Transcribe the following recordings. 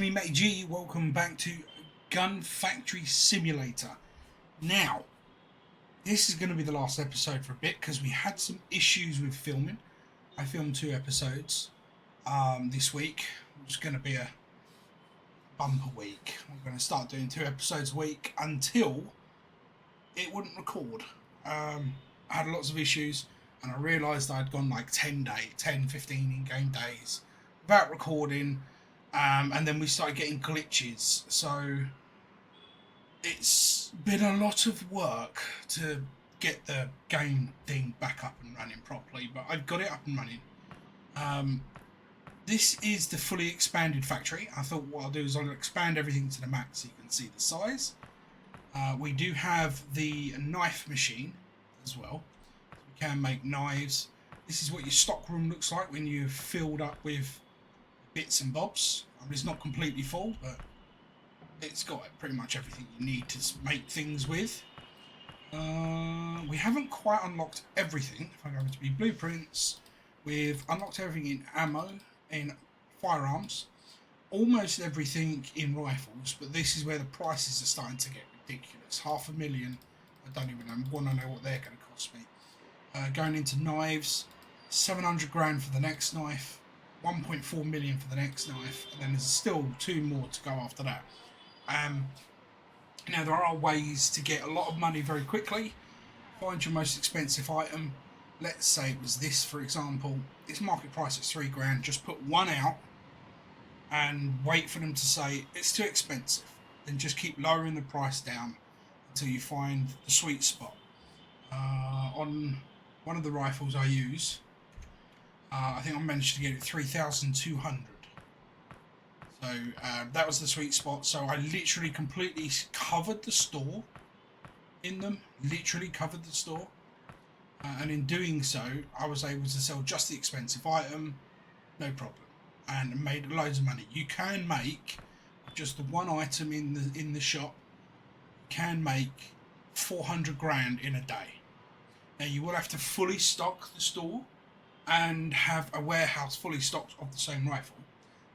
me, MattyG. Welcome back to Gun Factory Simulator. Now, this is going to be the last episode for a bit because we had some issues with filming. I filmed 2 episodes this week, which is going to be a bumper week. We're going to start doing 2 episodes a week until it wouldn't record. I had lots of issues and I realised I'd gone like 10, 15 in-game days without recording. And then we started getting glitches, so it's been a lot of work to get the game thing back up and running properly, but I've got it up and running. This is the fully expanded factory. I thought what I'll do is I'll expand everything to the max so you can see the size. We do have the knife machine as well. We can make knives. This is what your stock room looks like when you've filled up with bits and bobs. I mean, it's not completely full, but it's got pretty much everything you need to make things with. We haven't quite unlocked everything. If I go to be blueprints, we've unlocked everything in ammo, in firearms, almost everything in rifles, but this is where the prices are starting to get ridiculous. $500,000, I don't even want to know what they're going to cost me. Going into knives, 700 grand for the next knife, 1.4 million for the next knife, and then there's still 2 more to go after that. Now there are ways to get a lot of money very quickly. Find your most expensive item. Let's say it was this, for example. Its market price is 3 grand. Just put one out and wait for them to say it's too expensive. Then just keep lowering the price down until you find the sweet spot. On one of the rifles I use, I think I managed to get it 3,200. So that was the sweet spot. So I literally completely covered the store in them. Literally covered the store. And in doing so, I was able to sell just the expensive item, no problem, and made loads of money. You can make just the one item in the shop. You can make 400 grand in a day. Now you will have to fully stock the store and have a warehouse fully stocked of the same rifle,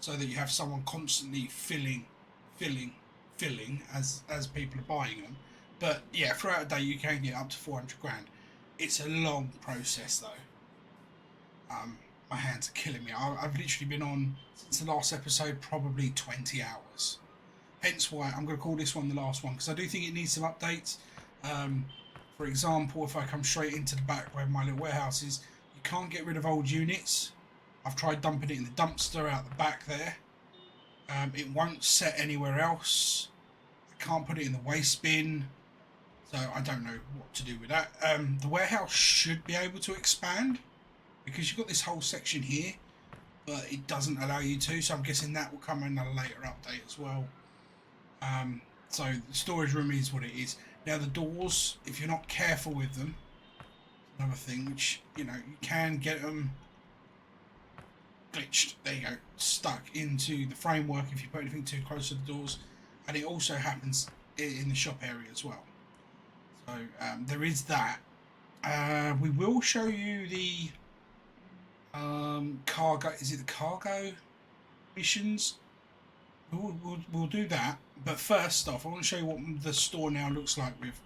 so that you have someone constantly filling as people are buying them. But yeah, throughout a day you can get up to 400 grand. It's a long process though. My hands are killing me. I've literally been on since the last episode probably 20 hours. Hence why I'm going to call this one the last one, because I do think it needs some updates. For example, if I come straight into the back where my little warehouse is, can't get rid of old units. I've tried dumping it in the dumpster out the back there. It won't set anywhere else. I can't put it in the waste bin, so I don't know what to do with that. The warehouse should be able to expand because you've got this whole section here, but it doesn't allow you to, so I'm guessing that will come in a later update as well. So the storage room is what it is. Now the doors, if you're not careful with them, another thing, which, you know, you can get them glitched. There you go, stuck into the framework if you put anything too close to the doors, and it also happens in the shop area as well. So there is that. We will show you the cargo. Is it the cargo missions? We'll do that. But first off, I want to show you what the store now looks like with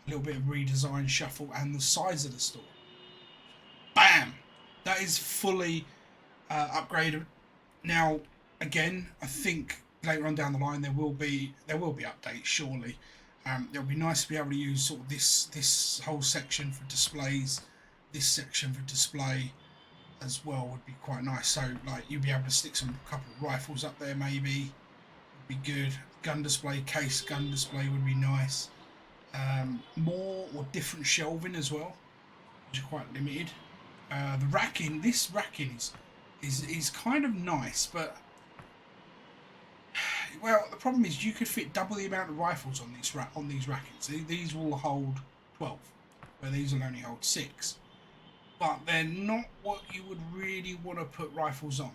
a little bit of redesign, shuffle, and the size of the store. Bam! That is fully upgraded. Now, again, I think later on down the line there will be updates. Surely, it'll be nice to be able to use sort of this whole section for displays. This section for display as well would be quite nice. So, like, you'll be able to stick a couple of rifles up there. Maybe would be good. Gun display, case gun display would be nice. More or different shelving as well, which is quite limited. The racking, this racking is kind of nice, but well, the problem is you could fit double the amount of rifles on these rackings. These will hold 12, where these will only hold 6. But they're not what you would really want to put rifles on.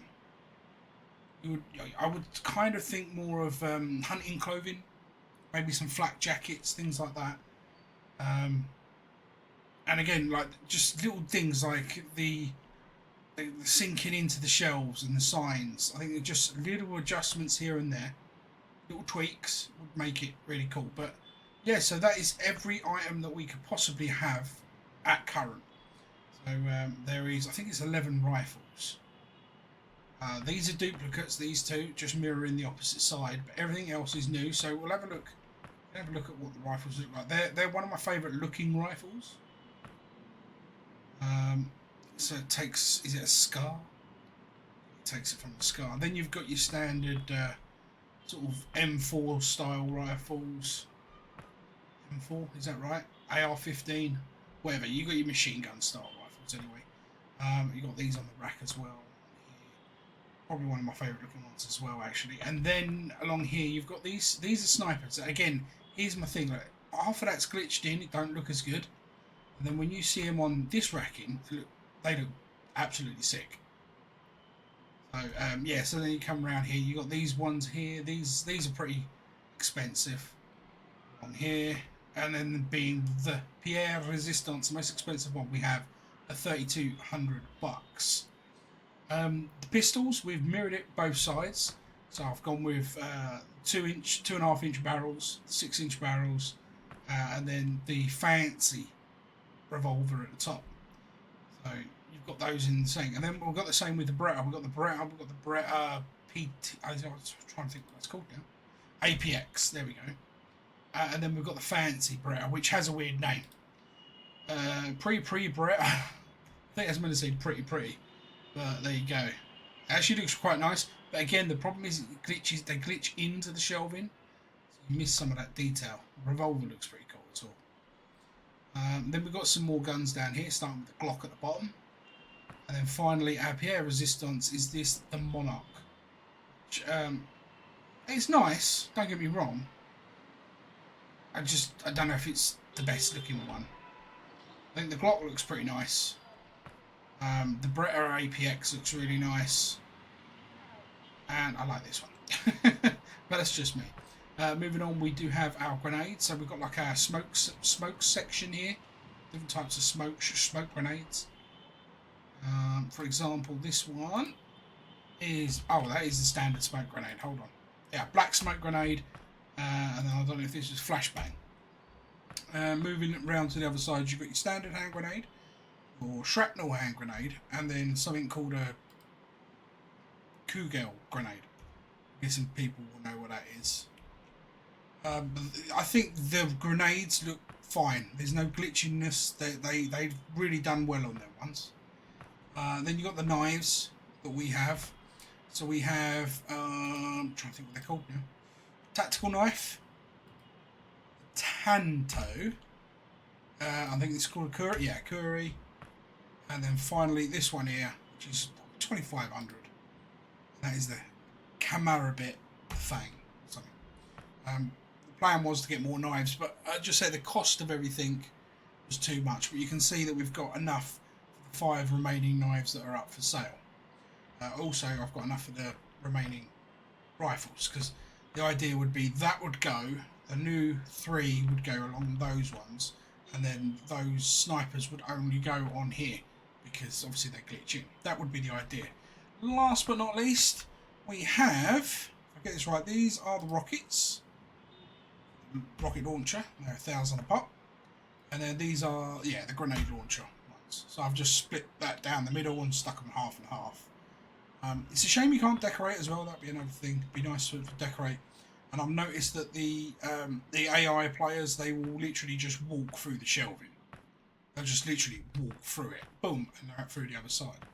I would kind of think more of hunting clothing. Maybe some flak jackets, things like that. And again, like just little things like the they're sinking into the shelves and the signs. I think they're just little adjustments here and there, little tweaks would make it really cool. But yeah, so that is every item that we could possibly have at current. So there is, I think it's 11 rifles. These are duplicates, these two, just mirroring the opposite side, but everything else is new. So we'll have a look. Have a look at what the rifles look like. They're one of my favourite looking rifles. So it takes, is it a SCAR? It takes it from the SCAR. Then you've got your standard sort of M4 style rifles. M4, is that right? AR-15, whatever. You got your machine gun style rifles anyway. You got these on the rack as well. Probably one of my favourite looking ones as well, actually. And then along here you've got these. These are snipers. Again, here's my thing. Like, half of that's glitched in. It don't look as good. And then when you see them on this racking, they look absolutely sick. So yeah. So then you come around here. You got these ones here. These are pretty expensive. On here, and then being the Pierre Resistance, the most expensive one we have, at $3,200. The pistols, we've mirrored it both sides. So I've gone with 2.5 inch barrels, 6 inch barrels, and then the fancy revolver at the top. So you've got those in the same. And then we've got the same with the Beretta. We've got the Beretta PT. I was trying to think what that's called now. APX. There we go. And then we've got the fancy Beretta, which has a weird name. Pre Beretta. I think I was meant to say pretty. But there you go. It actually looks quite nice. But again, the problem is it glitches. They glitch into the shelving. So you miss some of that detail. The revolver looks pretty cool as well. Then we've got some more guns down here, starting with the Glock at the bottom. And then finally, our Pierre Resistance is the Monarch. Which, it's nice, don't get me wrong. I don't know if it's the best looking one. I think the Glock looks pretty nice. The Beretta APX looks really nice. And I like this one. But that's just me. Moving on, we do have our grenades. So we've got like our smoke section here. Different types of smoke grenades. For example, this one is... Oh, that is the standard smoke grenade. Hold on. Yeah, black smoke grenade. And then I don't know if this is flashbang. Moving around to the other side, you've got your standard hand grenade, or shrapnel hand grenade, and then something called a Kugel grenade. I'm guessing people will know what that is. I think the grenades look fine. There's no glitchiness. They've really done well on their ones. Then you got the knives that we have. So we have I'm trying to think what they're called now. Tactical knife, Tanto, I think it's called a Curry, yeah, Curry, and then finally this one here, which is 2,500. That is the Camarabit thing. Something. The plan was to get more knives, but I just say the cost of everything was too much. But you can see that we've got enough for the 5 remaining knives that are up for sale. Also, I've got enough of the remaining rifles, because the idea would be that would go, the new 3 would go along those ones, and then those snipers would only go on here, because obviously they glitch in. That would be the idea. Last but not least, we have, if I get this right, these are the rockets. Rocket launcher, they're 1,000 a pop. And then these are, yeah, the grenade launcher ones. So I've just split that down the middle and stuck them half and half. It's a shame you can't decorate as well. That'd be another thing. It'd be nice to decorate. And I've noticed that the AI players, they will literally just walk through the shelving. They'll just literally walk through it, boom, and they're out through the other side.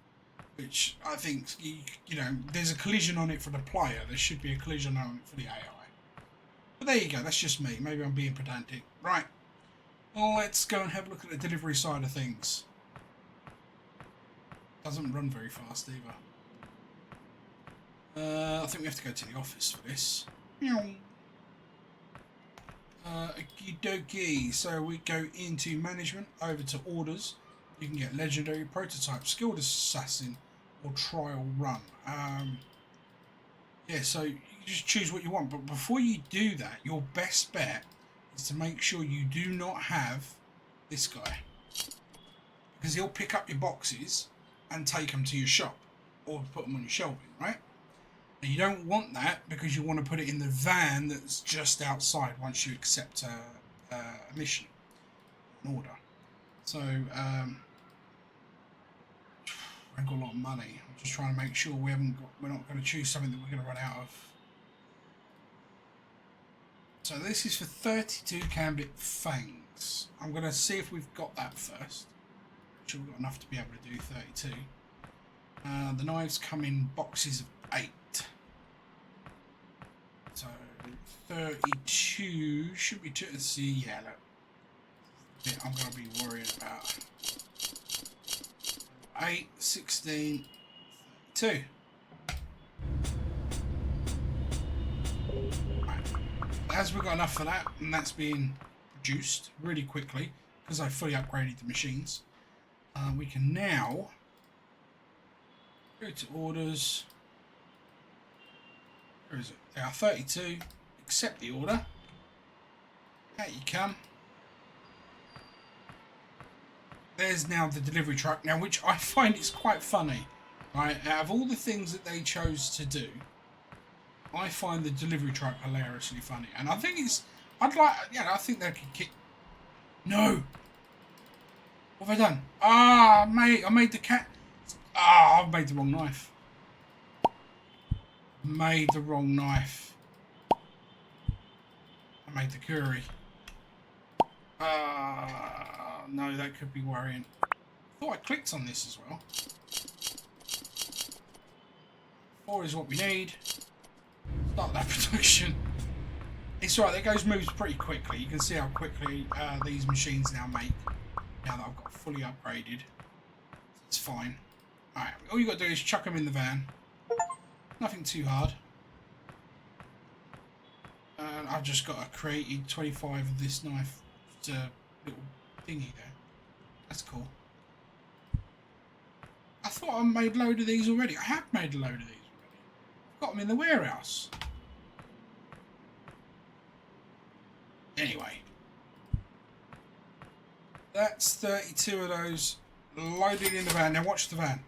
Which I think, you know, there's a collision on it for the player. There should be a collision on it for the AI. But there you go. That's just me. Maybe I'm being pedantic. Right. Well, let's go and have a look at the delivery side of things. Doesn't run very fast either. I think we have to go to the office for this. Okie dokie. So we go into management, over to orders. You can get legendary, prototype, skilled assassin, or trial run. Yeah, so you just choose what you want. But before you do that, your best bet is to make sure you do not have this guy, because he'll pick up your boxes and take them to your shop or put them on your shelving, right? Now you don't want that because you want to put it in the van that's just outside once you accept a mission, an order. So I ain't got a lot of money. I'm just trying to make sure we're not going to choose something that we're going to run out of. So this is for 32 candid fangs. I'm going to see if we've got that first. I'm sure we've got enough to be able to do 32. The knives come in boxes of 8. So 32 should be, let's see, yeah, look. Bit I'm going to be worrying about. 8, 16, 32. Right. As we've got enough for that, and that's being produced really quickly because I fully upgraded the machines, we can now go to orders. Where is it? They are 32. Accept the order. Out you come. There's now the delivery truck now, which I find is quite funny. Right, out of all the things that they chose to do, I find the delivery truck hilariously funny, and I think it's. I'd like, I think they could kick. No. What have I done? Ah, mate, I made the cat. Ah, I've made the wrong knife. Made the wrong knife. I made the curry. No, that could be worrying. I thought I clicked on this as well. 4 is what we need. Start that production. It's alright, that goes moves pretty quickly. You can see how quickly these machines now make. Now that I've got fully upgraded. It's fine. Alright, all you got to do is chuck them in the van. Nothing too hard. And I've just got to create 25 of this knife. It's a little thingy there. That's cool. I thought I made a load of these already. I have made a load of these already. I've got them in the warehouse. Anyway. That's 32 of those loaded in the van. Now watch the van.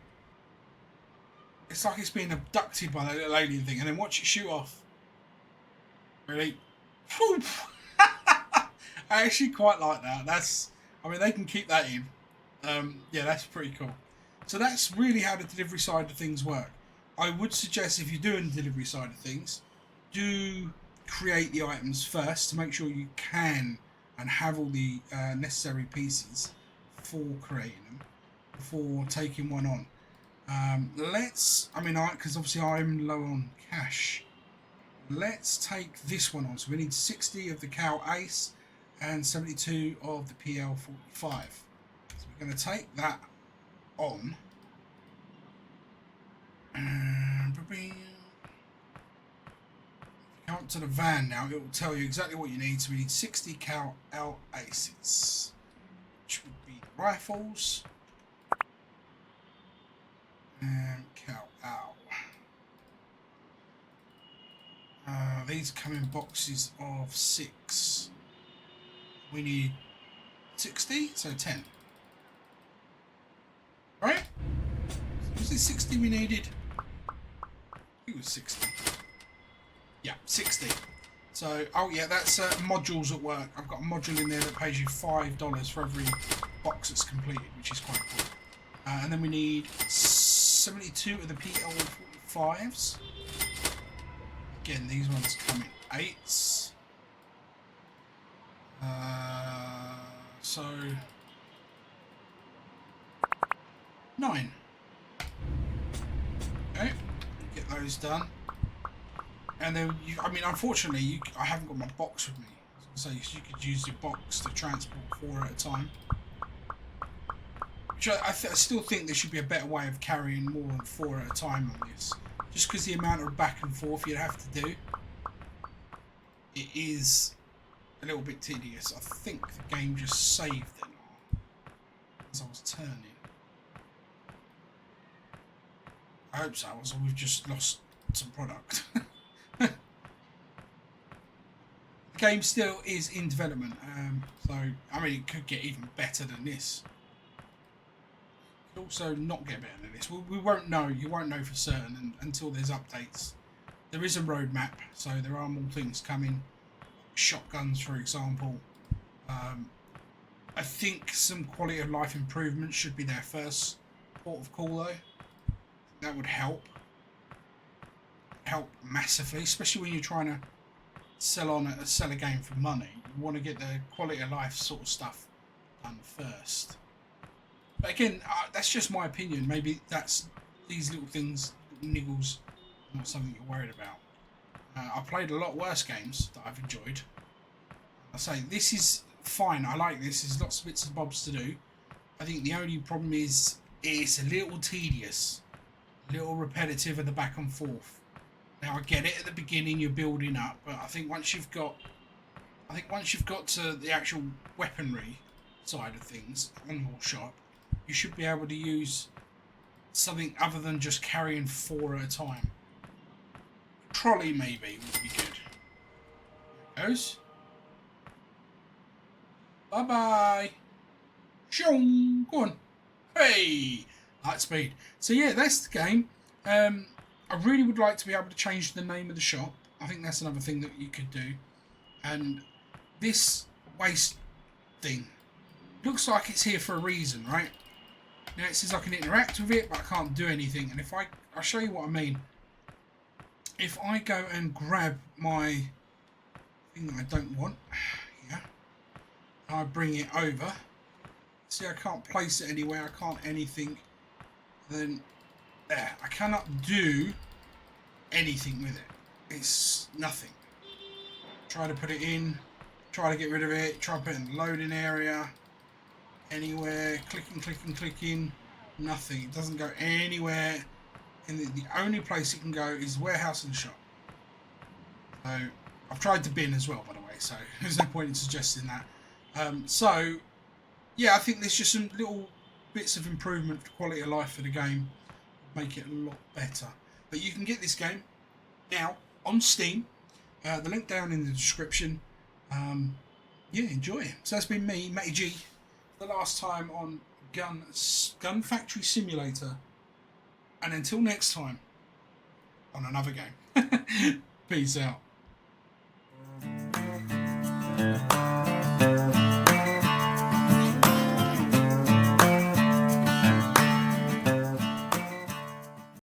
It's like it's being abducted by that little alien thing, and then watch it shoot off. Really? I actually quite like that. I mean, they can keep that in. Yeah, that's pretty cool. So that's really how the delivery side of things work. I would suggest if you're doing the delivery side of things, do create the items first to make sure you can and have all the necessary pieces for creating them before taking one on. Because obviously I'm low on cash. Let's take this one on. So we need 60 of the Cal Ace and 72 of the PL45. So we're going to take that on. And come up to the van now, it will tell you exactly what you need. So we need 60 Cal L Aces, which would be the rifles. And Cal L. These come in boxes of 6. We need 60, so 10. Right? Was it 60 we needed? I think it was 60. Yeah, 60. So, oh yeah, that's modules at work. I've got a module in there that pays you $5 for every box that's completed, which is quite cool. And then we need 72 of the PL45s. Again, these ones come in 8s. So 9. Okay, get those done. And then, unfortunately, I haven't got my box with me. So you could use your box to transport 4 at a time. Which I still think there should be a better way of carrying more than 4 at a time on this. Just because the amount of back and forth you'd have to do, it is a little bit tedious. I think the game just saved it as I was turning. I hope so, or we've just lost some product. The game still is in development, so it could get even better than this. Could also not get better than this. We won't know. You won't know for certain until there's updates. There is a roadmap, so there are more things coming. Shotguns, for example. I think some quality of life improvements should be their first port of call, though. That would help massively, especially when you're trying to sell a game for money. You want to get the quality of life sort of stuff done first. But again, that's just my opinion. Maybe these little things, little niggles, not something you're worried about. I've played a lot worse games that I've enjoyed. I say this is fine. I like this. There's lots of bits and bobs to do. I think the only problem is it's a little tedious, a little repetitive at the back and forth. Now I get it at the beginning, you're building up, but I think once you've got to the actual weaponry side of things on your shop, you should be able to use something other than just carrying 4 at a time. Trolley maybe would be good. There it goes. Bye bye. Shong, go on. Hey, light speed. So yeah, that's the game. I really would like to be able to change the name of the shop. I think that's another thing that you could do. And this waste thing looks like it's here for a reason, right? Now it says I can interact with it, but I can't do anything. And if I'll show you what I mean. If I go and grab my thing that I don't want, yeah, I bring it over. See, I can't place it anywhere. I can't anything. Then there, I cannot do anything with it. It's nothing. Try to put it in. Try to get rid of it. Try to put it in the loading area. Anywhere. Clicking. Nothing. It doesn't go anywhere. And the only place it can go is the warehouse and the shop. So I've tried the bin as well, by the way. So there's no point in suggesting that. So yeah, I think there's just some little bits of improvement for quality of life for the game. Make it a lot better. But you can get this game now on Steam. The link down in the description. Yeah, enjoy it. So that's been me, MattyG, the last time on Gun Factory Simulator. And until next time, on another game. Peace out.